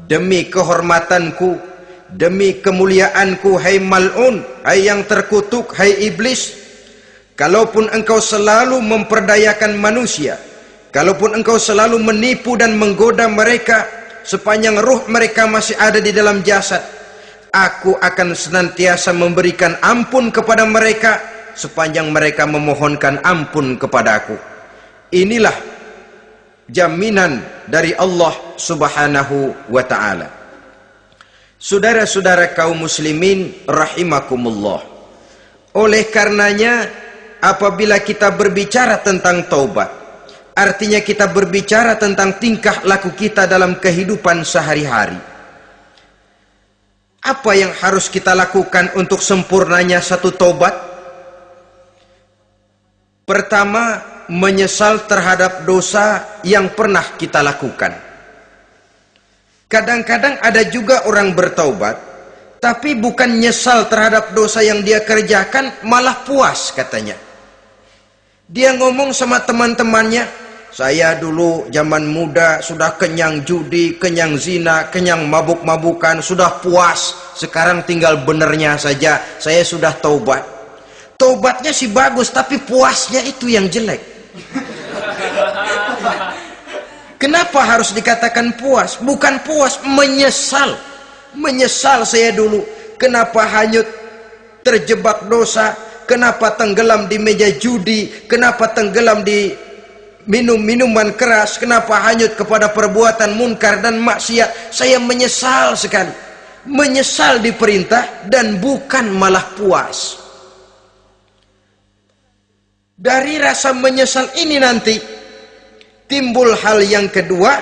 demi kehormatanku, demi kemuliaanku, hai mal'un, hai yang terkutuk, hai iblis, kalaupun engkau selalu memperdayakan manusia, kalaupun engkau selalu menipu dan menggoda mereka sepanjang ruh mereka masih ada di dalam jasad, aku akan senantiasa memberikan ampun kepada mereka sepanjang mereka memohonkan ampun kepadaku. Inilah jaminan dari Allah Subhanahu wa ta'ala. Saudara-saudara kaum muslimin rahimakumullah, oleh karenanya apabila kita berbicara tentang taubat, artinya kita berbicara tentang tingkah laku kita dalam kehidupan sehari-hari. Apa yang harus kita lakukan untuk sempurnanya satu taubat? Pertama, menyesal terhadap dosa yang pernah kita lakukan. Kadang-kadang ada juga orang bertaubat, tapi bukan nyesal terhadap dosa yang dia kerjakan, malah puas katanya. Dia ngomong sama teman-temannya, saya dulu zaman muda sudah kenyang judi, kenyang zina, kenyang mabuk-mabukan, sudah puas. Sekarang tinggal benernya saja, saya sudah taubat. Taubatnya sih bagus, tapi puasnya itu yang jelek. Kenapa harus dikatakan puas? Bukan puas, menyesal. Menyesal saya dulu. Kenapa hanyut terjebak dosa? Kenapa tenggelam di meja judi? Kenapa tenggelam di minum minuman keras? Kenapa hanyut kepada perbuatan munkar dan maksiat? Saya menyesal sekali. Menyesal diperintah dan bukan malah puas. Dari rasa menyesal ini nanti timbul hal yang kedua,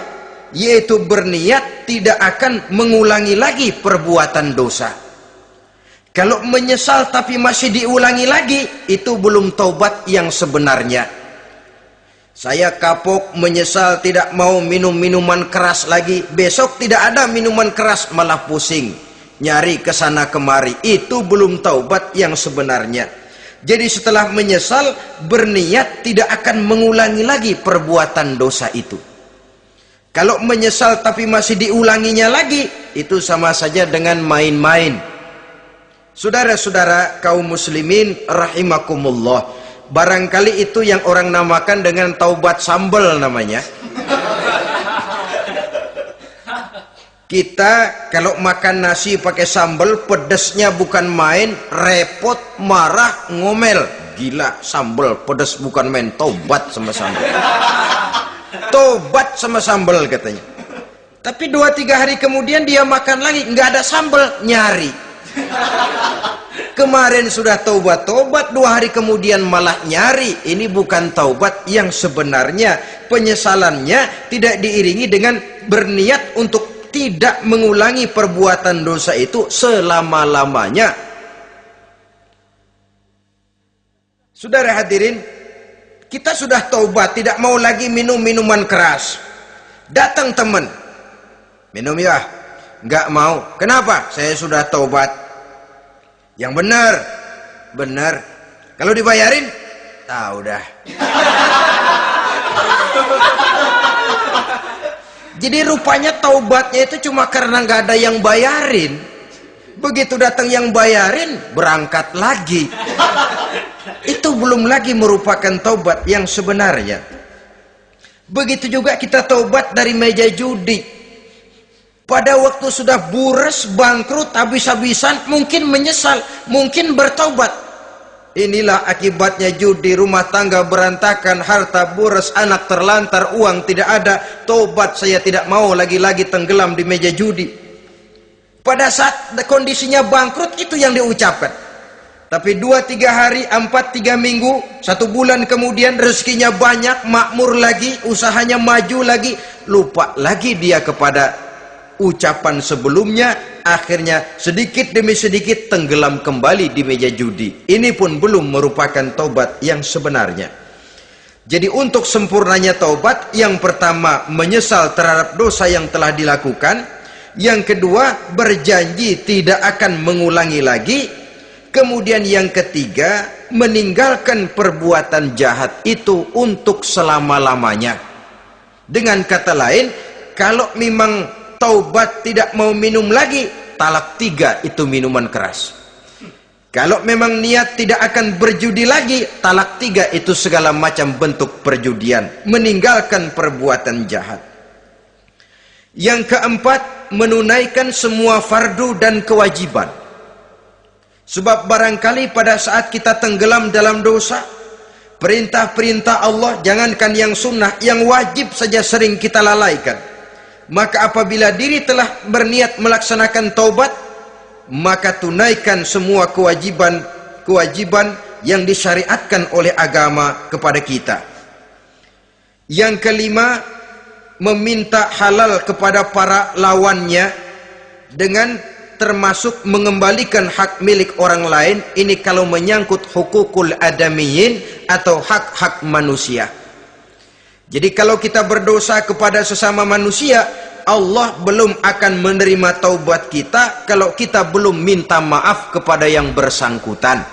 yaitu berniat tidak akan mengulangi lagi perbuatan dosa. Kalau menyesal tapi masih diulangi lagi, itu belum taubat yang sebenarnya. Saya kapok, menyesal, tidak mau minum minuman keras lagi. Besok tidak ada minuman keras, malah pusing, nyari kesana kemari. Itu belum taubat yang sebenarnya. Jadi setelah menyesal, berniat tidak akan mengulangi lagi perbuatan dosa itu. Kalau menyesal tapi masih diulanginya lagi, itu sama saja dengan main-main. Saudara-saudara kaum muslimin rahimakumullah, barangkali itu yang orang namakan dengan taubat sambal namanya. Kita kalau makan nasi pakai sambal, pedesnya bukan main, repot, marah, ngomel. Gila, sambal pedes bukan main, taubat sama sambal. Taubat sama sambal katanya. Tapi 2-3 hari kemudian dia makan lagi, nggak ada sambal, nyari. Kemarin sudah taubat, 2 hari kemudian malah nyari. Ini bukan taubat yang sebenarnya. Penyesalannya tidak diiringi dengan berniat untuk tidak mengulangi perbuatan dosa itu selama-lamanya. Saudara hadirin, kita sudah taubat, tidak mau lagi minum minuman keras. Datang teman, minum ya? Nggak mau. Kenapa? Saya sudah taubat. Yang benar, benar. Kalau dibayarin, tahu dah. Jadi rupanya taubatnya itu cuma karena nggak ada yang bayarin. Begitu datang yang bayarin, berangkat lagi. Itu belum lagi merupakan taubat yang sebenarnya. Begitu juga kita taubat dari meja judi. Pada waktu sudah bures, bangkrut, habis-habisan, mungkin menyesal, mungkin bertaubat. Inilah akibatnya judi, rumah tangga berantakan, harta bures, anak terlantar, uang tidak ada. Taubat, saya tidak mau lagi-lagi tenggelam di meja judi. Pada saat kondisinya bangkrut, itu yang diucapkan. Tapi 2-3 hari, 4-3 minggu, 1 bulan kemudian rezekinya banyak, makmur lagi, usahanya maju lagi, lupa lagi dia kepada ucapan sebelumnya. Akhirnya sedikit demi sedikit tenggelam kembali di meja judi. Ini pun belum merupakan taubat yang sebenarnya. Jadi untuk sempurnanya taubat, yang pertama menyesal terhadap dosa yang telah dilakukan, yang kedua berjanji tidak akan mengulangi lagi, kemudian yang ketiga meninggalkan perbuatan jahat itu untuk selama-lamanya. Dengan kata lain, kalau memang taubat tidak mau minum lagi, talak 3 itu minuman keras. Kalau memang niat tidak akan berjudi lagi, talak 3 itu segala macam bentuk perjudian, meninggalkan perbuatan jahat. Yang keempat, menunaikan semua fardu dan kewajiban. Sebab barangkali pada saat kita tenggelam dalam dosa, perintah-perintah Allah, jangankan yang sunnah, yang wajib saja sering kita lalaikan. Maka apabila diri telah berniat melaksanakan taubat, maka tunaikan semua kewajiban yang disyariatkan oleh agama kepada kita. Yang kelima, meminta halal kepada para lawannya dengan termasuk mengembalikan hak milik orang lain. Ini kalau menyangkut hukukul adamiyin atau hak-hak manusia. Jadi kalau kita berdosa kepada sesama manusia, Allah belum akan menerima taubat kita kalau kita belum minta maaf kepada yang bersangkutan.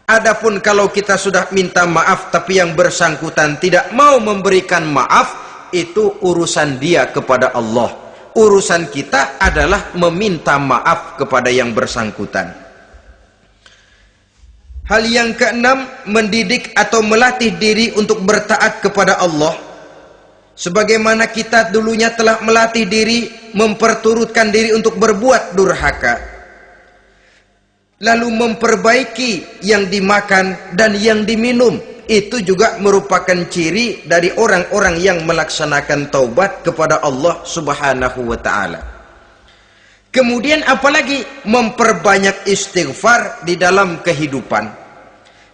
Adapun kalau kita sudah minta maaf tapi yang bersangkutan tidak mau memberikan maaf, itu urusan dia kepada Allah. Urusan kita adalah meminta maaf kepada yang bersangkutan. Hal yang keenam, mendidik atau melatih diri untuk bertaat kepada Allah. Sebagaimana kita dulunya telah melatih diri, memperturutkan diri untuk berbuat durhaka. Lalu memperbaiki yang dimakan dan yang diminum. Itu juga merupakan ciri dari orang-orang yang melaksanakan taubat kepada Allah Subhanahu wa ta'ala. Kemudian apalagi memperbanyak istighfar di dalam kehidupan.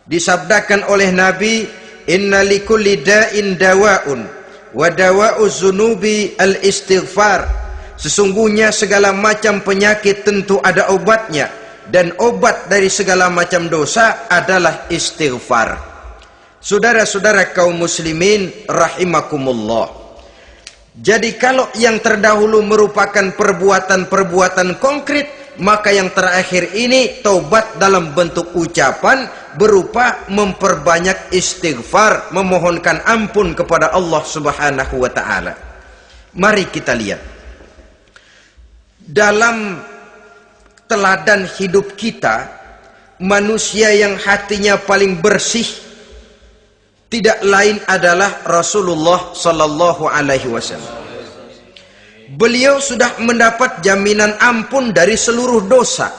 Disabdakan oleh Nabi, inna likulli da'in dawa'un wa dawa'u zunubi al-istighfar. Sesungguhnya segala macam penyakit tentu ada obatnya, dan obat dari segala macam dosa adalah istighfar. Saudara-saudara kaum muslimin rahimakumullah. Jadi kalau yang terdahulu merupakan perbuatan-perbuatan konkret, maka yang terakhir ini taubat dalam bentuk ucapan berupa memperbanyak istighfar, memohonkan ampun kepada Allah Subhanahu wa ta'ala. Mari kita lihat dalam teladan hidup kita, manusia yang hatinya paling bersih tidak lain adalah Rasulullah sallallahu alaihi wasallam. Beliau sudah mendapat jaminan ampun dari seluruh dosa.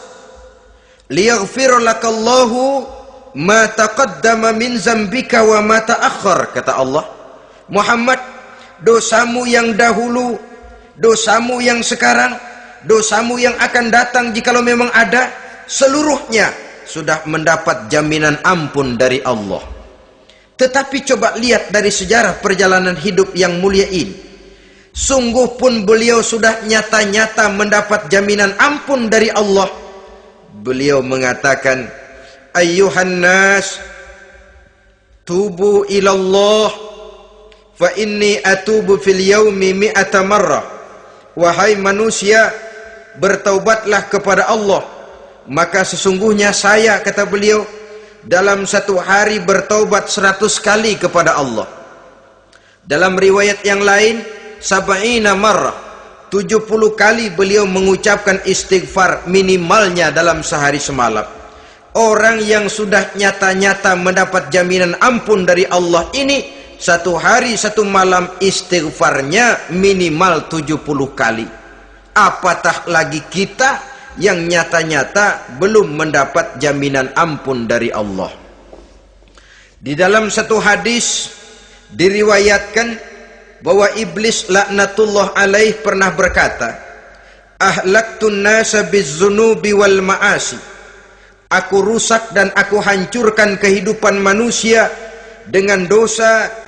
Liyaghfir lakallahu ma taqaddama min zambika wa ma ta'akhkhar, kata Allah. Muhammad, dosamu yang dahulu, dosamu yang sekarang, dosamu yang akan datang jikalau memang ada, seluruhnya sudah mendapat jaminan ampun dari Allah. Tetapi coba lihat dari sejarah perjalanan hidup yang mulia ini. Sungguh pun beliau sudah nyata-nyata mendapat jaminan ampun dari Allah. Beliau mengatakan, ayyuhan nas, tubu ilallah, fa inni atubu fil yaumi mi'ata marrah. Wahai manusia, bertaubatlah kepada Allah. Maka sesungguhnya saya, kata beliau, dalam satu hari bertaubat 100 kali kepada Allah. Dalam riwayat yang lain, sab'ina marrah, 70 kali beliau mengucapkan istighfar minimalnya dalam sehari semalam. Orang yang sudah nyata-nyata mendapat jaminan ampun dari Allah ini, satu hari satu malam istighfarnya minimal 70 kali. Apatah lagi kita yang nyata-nyata belum mendapat jaminan ampun dari Allah. Di dalam satu hadis diriwayatkan bahwa iblis laknatullah alaih pernah berkata, ahlaktun nasa bizzunubi wal ma'asi. Aku rusak dan aku hancurkan kehidupan manusia dengan dosa